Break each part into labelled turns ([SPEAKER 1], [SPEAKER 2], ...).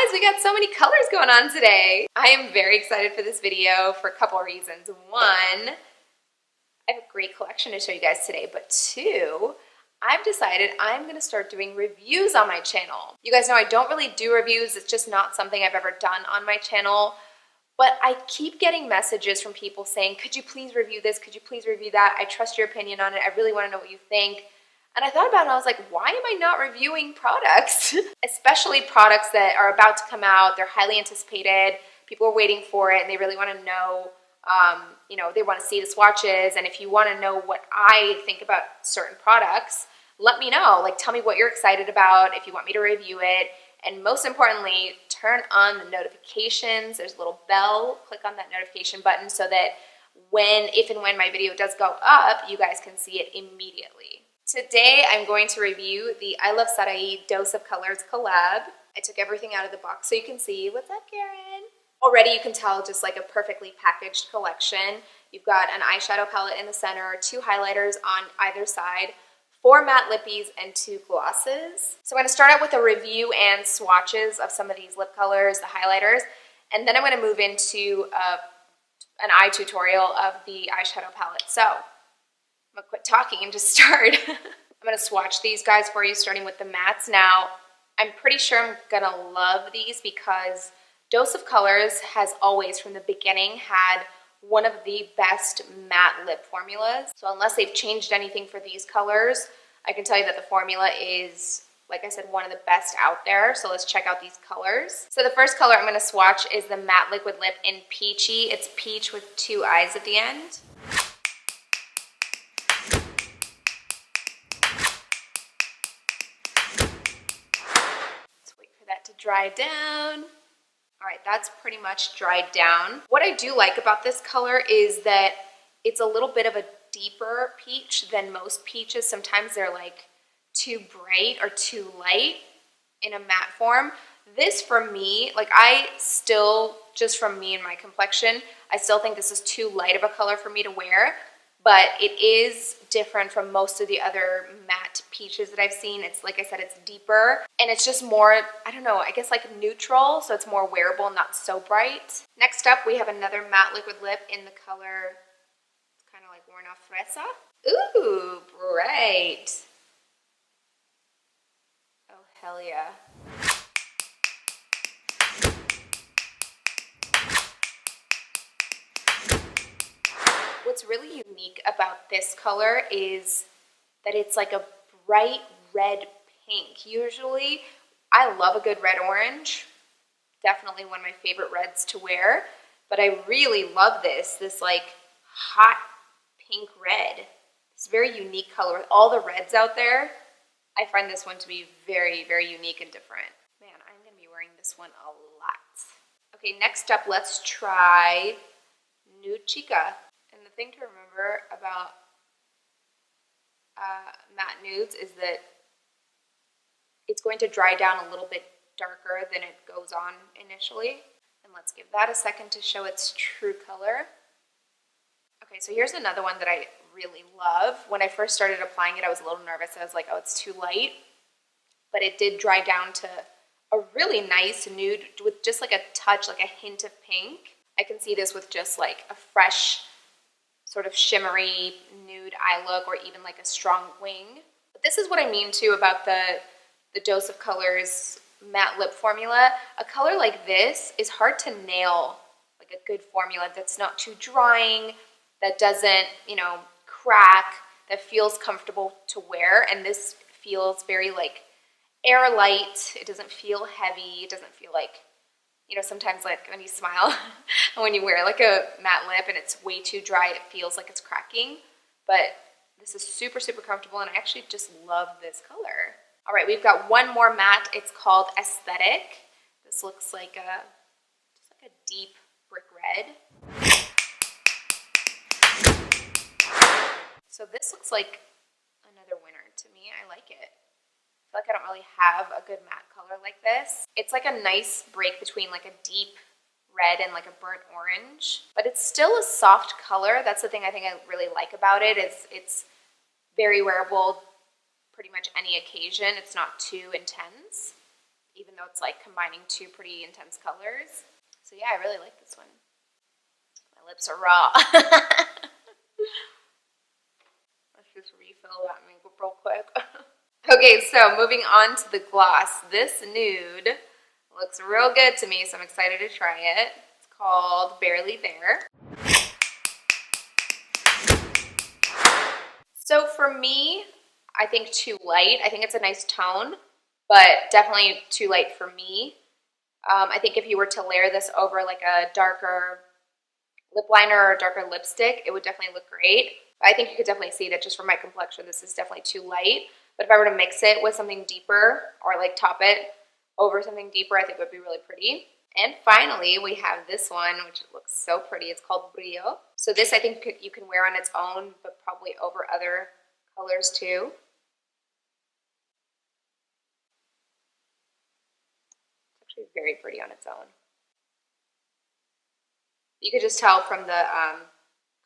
[SPEAKER 1] Guys, we got so many colors going on today. I am very excited for this video for a couple of reasons. One, I have a great collection to show you guys today, but two, I've decided I'm gonna start doing reviews on my channel. You guys know I don't really do reviews. It's just not something I've ever done on my channel, but I keep getting messages from people saying, could you please review this? Could you please review that? I trust your opinion on it. I really wanna know what you think. And I thought about it and I was like, why am I not reviewing products? Especially products that are about to come out, they're highly anticipated, people are waiting for it and they really wanna know, they wanna see the swatches. And if you wanna know what I think about certain products, let me know. Like, tell me what you're excited about, if you want me to review it. And most importantly, turn on the notifications. There's a little bell, click on that notification button so that if and when my video does go up, you guys can see it immediately. Today, I'm going to review the Iluvsarahii Dose of Colors collab. I took everything out of the box so you can see. What's up, Karen? Already you can tell just like a perfectly packaged collection. You've got an eyeshadow palette in the center, 2 highlighters on either side, 4 matte lippies, and 2 glosses. So I'm going to start out with a review and swatches of some of these lip colors, the highlighters, and then I'm going to move into an eye tutorial of the eyeshadow palette. So I'm gonna quit talking and just start. I'm gonna swatch these guys for you, starting with the mattes. Now, I'm pretty sure I'm gonna love these because Dose of Colors has always, from the beginning, had one of the best matte lip formulas. So unless they've changed anything for these colors, I can tell you that the formula is, like I said, one of the best out there. So let's check out these colors. So the first color I'm gonna swatch is the Matte Liquid Lip in Peachy. It's peach with 2 eyes at the end. To dry down. All right, that's pretty much dried down. What I do like about this color is that it's a little bit of a deeper peach than most peaches. Sometimes they're like too bright or too light in a matte form. This, for me, like just from me and my complexion, I still think this is too light of a color for me to wear, but it is different from most of the other matte peaches that I've seen. It's, like I said, it's deeper, and it's just more, I don't know, I guess like neutral, so it's more wearable, not so bright. Next up, we have another matte liquid lip in the color, it's kind of like worn off fresa. Ooh, bright. Oh, hell yeah. What's really unique about this color is that it's like a bright red pink. Usually, I love a good red orange. Definitely one of my favorite reds to wear. But I really love this like hot pink red. It's a very unique color. With all the reds out there, I find this one to be very, very unique and different. Man, I'm going to be wearing this one a lot. Okay, next up, let's try Nude Chica. And the thing to remember about matte nudes is that it's going to dry down a little bit darker than it goes on initially. And let's give that a second to show its true color. Okay, so here's another one that I really love. When I first started applying it, I was a little nervous. I was like, oh, it's too light. But it did dry down to a really nice nude with just like a touch, like a hint of pink. I can see this with just like a fresh, sort of shimmery nude eye look, or even like a strong wing. But this is what I mean too about the Dose of Colors matte lip formula. A color like this is hard to nail, like a good formula that's not too drying, that doesn't, crack, that feels comfortable to wear. And this feels very like air light. It doesn't feel heavy. It doesn't feel like, sometimes like when you smile and when you wear like a matte lip and it's way too dry, it feels like it's cracking. But this is super, super comfortable, and I actually just love this color. All right, we've got one more matte. It's called Aesthetic. This looks like just like a deep brick red. So this looks like another winner to me. I like it. I feel like I don't really have a good matte color like this. It's like a nice break between like a deep red and like a burnt orange, but it's still a soft color. That's the thing I think I really like about it, is it's very wearable pretty much any occasion. It's not too intense. even though it's like combining two pretty intense colors. So yeah, I really like this one. My lips are raw. Let's just refill that makeup real quick. Okay, so moving on to the gloss. This nude looks real good to me, so I'm excited to try it. It's called Barely There. So for me, I think too light. I think it's a nice tone, but definitely too light for me. I think if you were to layer this over like a darker lip liner or a darker lipstick, it would definitely look great. But I think you could definitely see that just for my complexion, this is definitely too light. But if I were to mix it with something deeper or like top it over something deeper, I think it would be really pretty. And finally, we have this one, which looks so pretty. It's called Brio. So this I think you can wear on its own, but probably over other colors too. It's actually very pretty on its own. You could just tell from the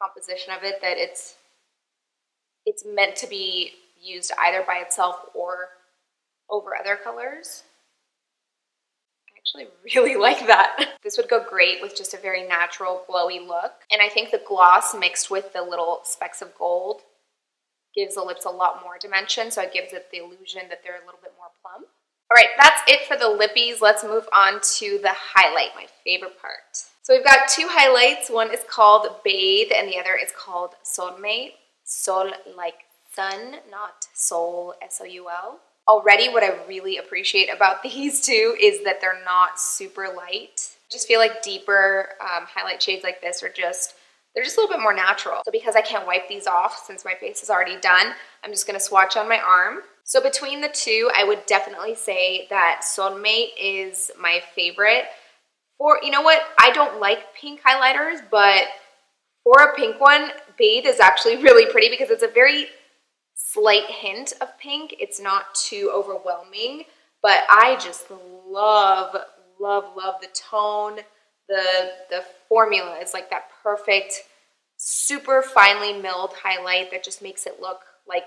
[SPEAKER 1] composition of it that it's meant to be used either by itself or over other colors. I actually really like that. This would go great with just a very natural glowy look. And I think the gloss mixed with the little specks of gold gives the lips a lot more dimension, so it gives it the illusion that they're a little bit more plump. All right, that's it for the lippies. Let's move on to the highlight, my favorite part. So we've got two highlights. One is called Bathe and the other is called Soulmate. Sol like sun, not soul, S-O-U-L. Already what I really appreciate about these two is that they're not super light. I just feel like deeper highlight shades like this are they're just a little bit more natural. So because I can't wipe these off since my face is already done, I'm just gonna swatch on my arm. So between the two, I would definitely say that Soulmate is my favorite. You know what, I don't like pink highlighters, but for a pink one, Bathe is actually really pretty because it's a very slight hint of pink. It's not too overwhelming, but I just love, love, love the tone. The formula is like that perfect, super finely milled highlight that just makes it look like,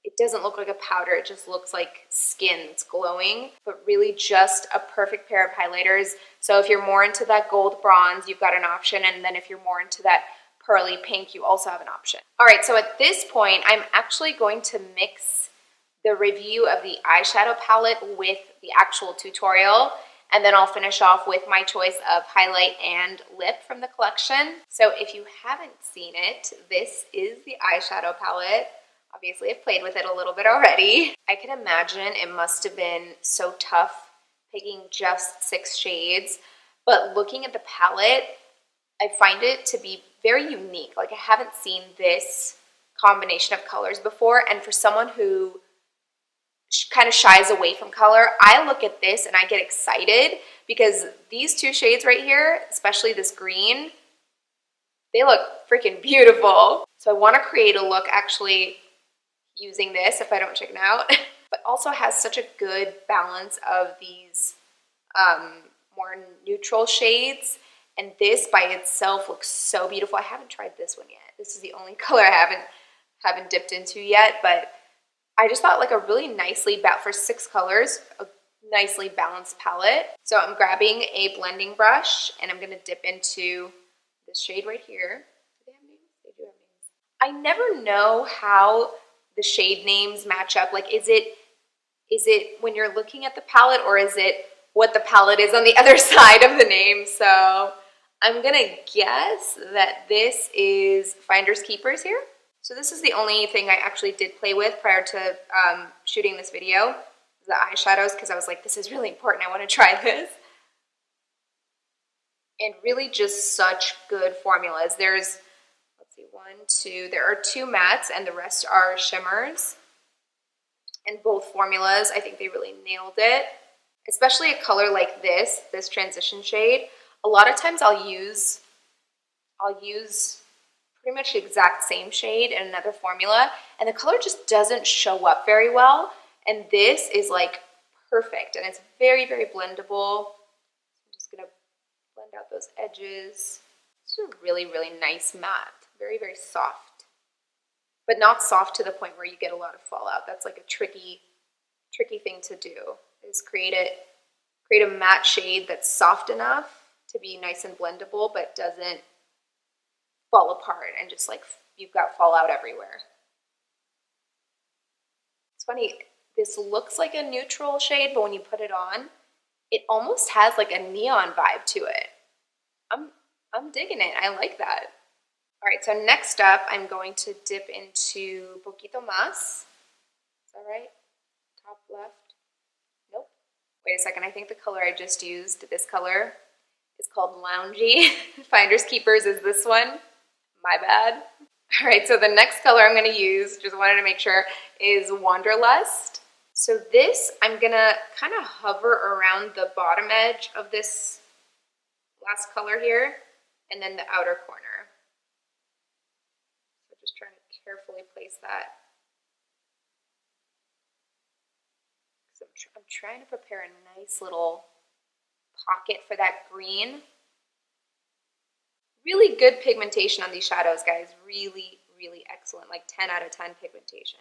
[SPEAKER 1] it doesn't look like a powder, it just looks like skin that's glowing, but really just a perfect pair of highlighters. So if you're more into that gold bronze, you've got an option, and then if you're more into that pearly pink, you also have an option. All right, so at this point, I'm actually going to mix the review of the eyeshadow palette with the actual tutorial, and then I'll finish off with my choice of highlight and lip from the collection. So if you haven't seen it, this is the eyeshadow palette. Obviously, I've played with it a little bit already. I can imagine it must have been so tough picking just 6 shades, but looking at the palette, I find it to be very unique. Like, I haven't seen this combination of colors before, and for someone who kind of shies away from color, I look at this and I get excited because these 2 shades right here, especially this green, they look freaking beautiful. So I want to create a look actually using this if I don't chicken out, but also has such a good balance of these more neutral shades. And this by itself looks so beautiful. I haven't tried this one yet. This is the only color I haven't dipped into yet, but I just thought like a really nicely, for 6 colors, a nicely balanced palette. So I'm grabbing a blending brush and I'm gonna dip into this shade right here. Do they have names? They do have names. I never know how the shade names match up. Like, is it when you're looking at the palette, or is it what the palette is on the other side of the name? So I'm gonna guess that this is Finders Keepers here. So this is the only thing I actually did play with prior to shooting this video, the eyeshadows, because I was like, this is really important, I want to try this. And really just such good formulas. There's, let's see, 1, 2, there are 2 mattes and the rest are shimmers. And both formulas, I think they really nailed it. Especially a color like this transition shade. A lot of times I'll use pretty much the exact same shade in another formula, and the color just doesn't show up very well. And this is like perfect, and it's very, very blendable. I'm just gonna blend out those edges. It's a really, really nice matte, very, very soft, but not soft to the point where you get a lot of fallout. That's like a tricky thing to do, is create a matte shade that's soft enough to be nice and blendable, but doesn't fall apart and just like you've got fallout everywhere. It's funny, this looks like a neutral shade, but when you put it on, it almost has like a neon vibe to it. I'm digging it. I like that. All right, so next up, I'm going to dip into Poquito Más. Is that right? Top left? Nope. Wait a second. I think the color I just used, this color, is called Loungy. Finders Keepers is this one. My bad. All right, so the next color I'm going to use, just wanted to make sure, is Wanderlust. So this, I'm going to kind of hover around the bottom edge of this last color here, and then the outer corner. So just trying to carefully place that. So I'm trying to prepare a nice little pocket for that green. Really good pigmentation on these shadows, guys. Really, really excellent. Like 10 out of 10 pigmentation.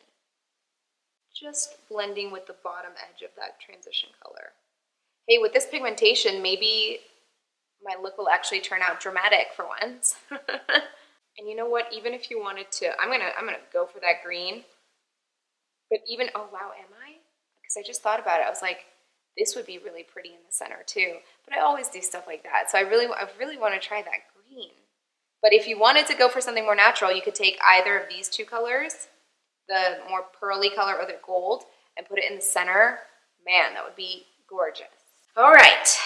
[SPEAKER 1] Just blending with the bottom edge of that transition color. Hey, with this pigmentation, maybe my look will actually turn out dramatic for once. And you know what? Even if you wanted to, I'm gonna go for that green. But even, oh wow, am I? Because I just thought about it. I was like, this would be really pretty in the center too. But I always do stuff like that. So I really want to try that green. But if you wanted to go for something more natural, you could take either of these two colors, the more pearly color or the gold, and put it in the center. Man, that would be gorgeous. All right,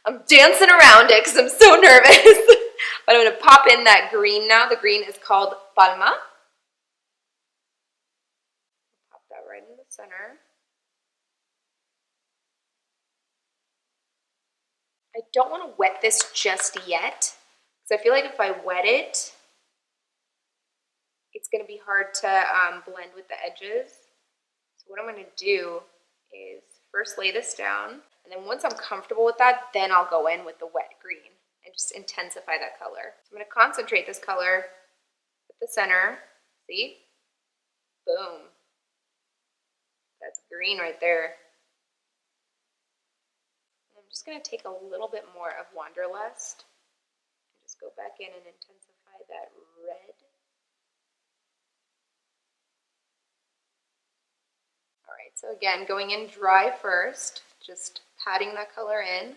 [SPEAKER 1] I'm dancing around it because I'm so nervous. But I'm going to pop in that green now. The green is called Palma. Pop that right in the center. I don't want to wet this just yet, because I feel like if I wet it, it's going to be hard to blend with the edges. So what I'm going to do is first lay this down, and then once I'm comfortable with that, then I'll go in with the wet green and just intensify that color. So I'm going to concentrate this color at the center. See? Boom. That's green right there. I'm just going to take a little bit more of Wanderlust and just go back in and intensify that red. All right, so again, going in dry first, just patting that color in.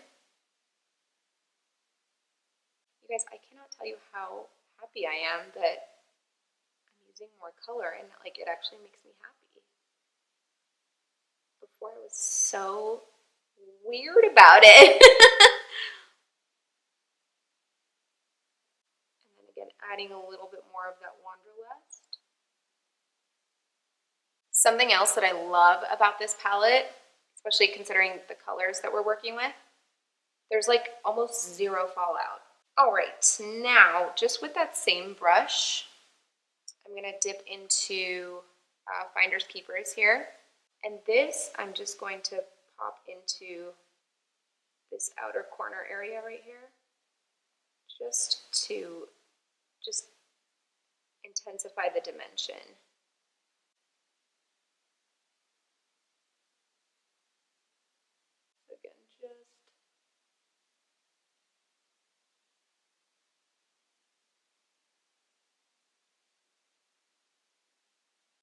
[SPEAKER 1] You guys, I cannot tell you how happy I am that I'm using more color and like it actually makes me happy. Before I was so weird about it. And then again, adding a little bit more of that Wanderlust. Something else that I love about this palette, especially considering the colors that we're working with, there's like almost zero fallout. All right, now just with that same brush, I'm gonna dip into Finders Keepers here. And this, I'm just going to pop into this outer corner area right here, just to intensify the dimension. Again,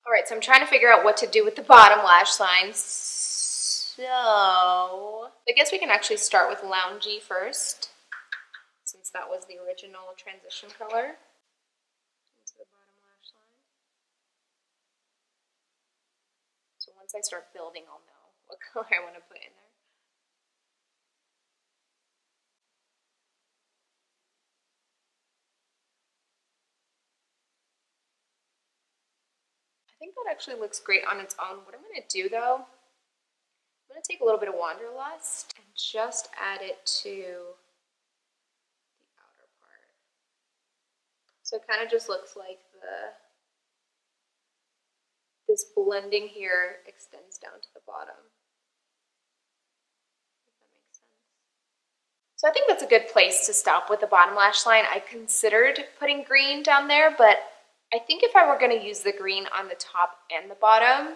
[SPEAKER 1] all right, so I'm trying to figure out what to do with the bottom lash line. So I guess we can actually start with Loungy first, since that was the original transition color. Into the bottom lash line. So once I start building, I'll know what color I want to put in there. I think that actually looks great on its own. What I'm going to do though, I'm going to take a little bit of Wanderlust and just add it to the outer part. So it kind of just looks like this blending here extends down to the bottom. If that makes sense. So I think that's a good place to stop with the bottom lash line. I considered putting green down there, but I think if I were going to use the green on the top and the bottom,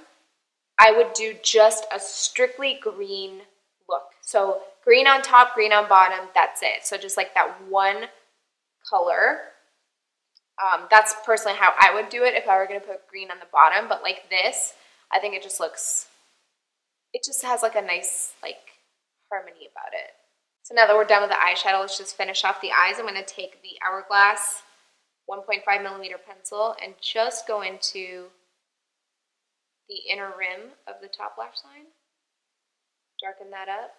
[SPEAKER 1] I would do just a strictly green look. So green on top, green on bottom, that's it. So just like that one color. That's personally how I would do it if I were going to put green on the bottom. But like this, I think it just looks, it just has like a nice like harmony about it. So now that we're done with the eyeshadow, let's just finish off the eyes. I'm going to take the Hourglass 1.5 millimeter pencil and just go into the inner rim of the top lash line. Darken that up.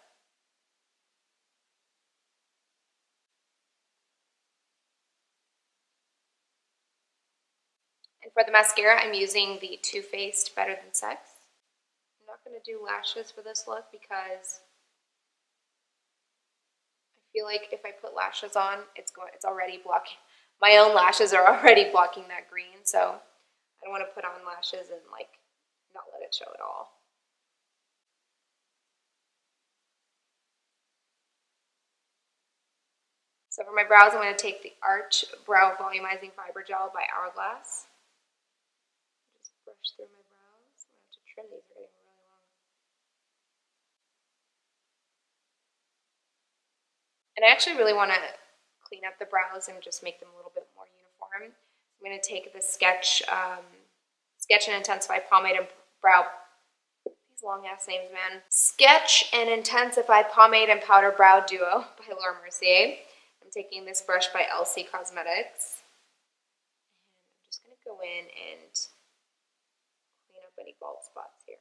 [SPEAKER 1] And for the mascara, I'm using the Too Faced Better Than Sex. I'm not going to do lashes for this look because I feel like if I put lashes on, it's already blocking. My own lashes are already blocking that green, so I don't want to put on lashes and like not let it show at all. So for my brows, I'm going to take the Arch Brow Volumizing Fiber Gel by Hourglass. Just brush through my brows. I'm going to have to trim these, they're getting really long. And I actually really want to clean up the brows and just make them a little bit more uniform. I'm going to take the Sketch and Intensify Pomade and Brow, these long ass names, man. Sketch and Intensify Pomade and Powder Brow Duo by Laura Mercier. I'm taking this brush by LC Cosmetics. And I'm just going to go in and clean up any bald spots here.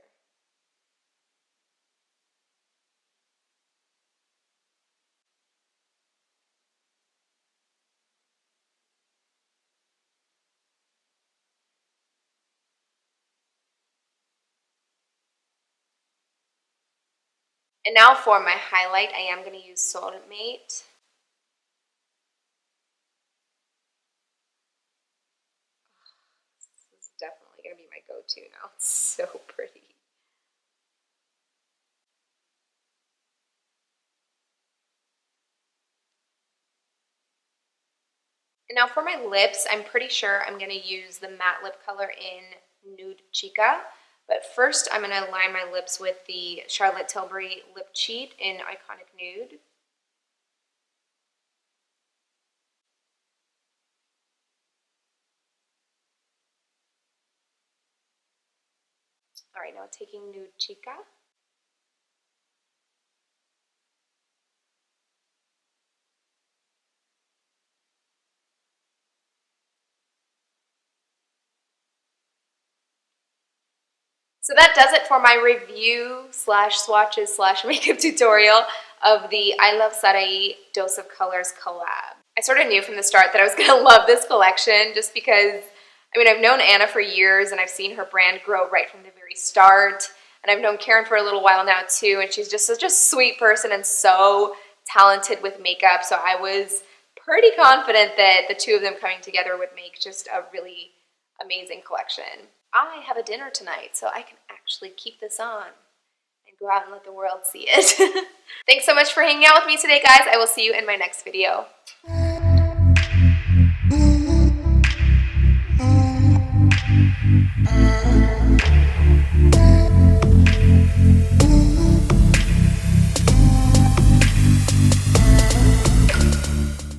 [SPEAKER 1] And now for my highlight, I am going to use Soulmate. This is definitely going to be my go-to now. It's so pretty. And now for my lips, I'm pretty sure I'm going to use the matte lip color in Nude Chica. But first, I'm going to line my lips with the Charlotte Tilbury Lip Cheat in Iconic Nude. All right, now taking Nude Chica. So that does it for my review slash swatches slash makeup tutorial of the Iluvsarahii Dose of Colors collab. I sort of knew from the start that I was going to love this collection just because, I mean, I've known Anna for years and I've seen her brand grow right from the very start. And I've known Karen for a little while now too, and she's just such a sweet person and so talented with makeup. So I was pretty confident that the two of them coming together would make just a really amazing collection. I have a dinner tonight, so I can actually keep this on and go out and let the world see it. Thanks so much for hanging out with me today, guys. I will see you in my next video.